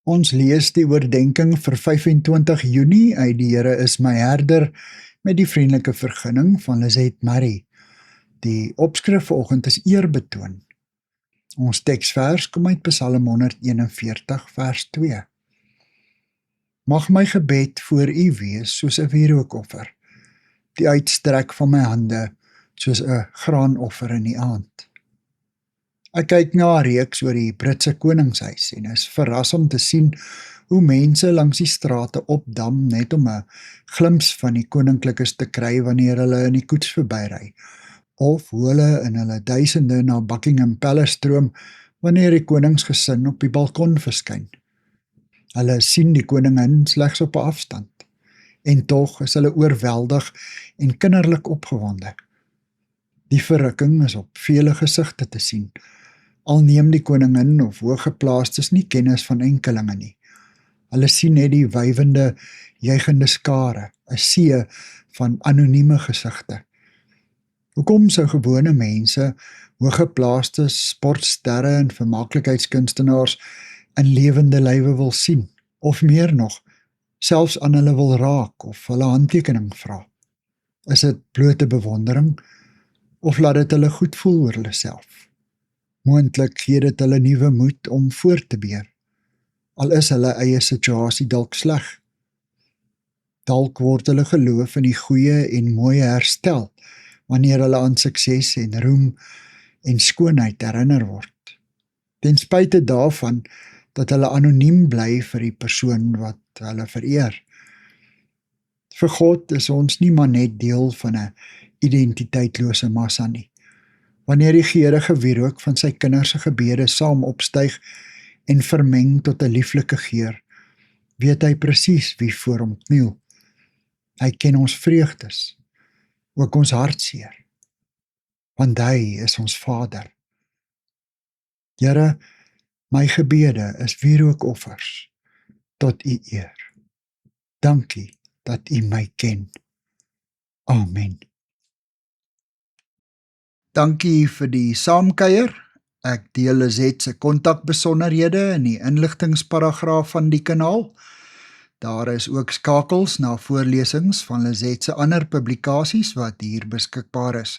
Ons lees die oordenking vir 25 Junie uit die Here is my herder met die vriendelike vergunning van Lizette Marie. Die opskrif vanoggend is eerbetoon. Ons teksvers kom uit Psalm 141 vers 2. Mag my gebed voor U wees soos 'n wierookoffer, die uitstrek van my hande soos 'n graanoffer in die aand. Ek kyk na 'n reeks oor die Britse koningshuis en is verras om te sien hoe mense langs die strate opdam net om 'n glimps van die koninklikes te kry wanneer hulle in die koets verbyry, of hoe hulle in hulle duisende na Buckingham Palace stroom wanneer die koningsgesin op die balkon verskyn. Hulle sien die koningin slegs op 'n afstand, en tog is hulle oorweldig en kinderlik opgewonde. Die verrukking is op vele gesigte te sien, al neem die koningin of hooggeplaastes nie kennis van enkelinge nie. Hulle sien net die wywende, juigende skare, 'n see van anonieme gesigte. Hoekom sou gewone mense, hooggeplaastes, sportsterre en vermaaklikheidskunstenaars in lewende lywe wil sien, of meer nog, selfs aan hulle wil raak of hulle handtekening vra? Is dit blote bewondering, of laat dit hulle goed voel oor hulle self? Moontlik gee dit hulle nuwe moed om voort te beer, al is hulle eie situasie dalk sleg. Dalk word hulle geloof in die goeie en mooie herstel, wanneer hulle aan sukses en roem en skoonheid herinner word. Ten spyte daarvan dat hulle anoniem bly vir die persoon wat hulle vereer. Vir God is ons nie maar net deel van 'n identiteitlose massa nie. Wanneer die geurende wierook van sy kinders se gebede saam opstyg en vermeng tot 'n lieflike geur, weet hy presies wie voor hom kniel. Hy ken ons vreugdes, ook ons hartseer, want hy is ons Vader. Here, my gebede is wierookoffers tot U eer. Dankie dat U my ken. Amen. Dankie vir die saamkuier. Ek deel Lizette se kontakbesonderhede in die inligtingsparagraaf van die kanaal. Daar is ook skakels na voorlesings van Lizette se ander publikasies wat hier beskikbaar is.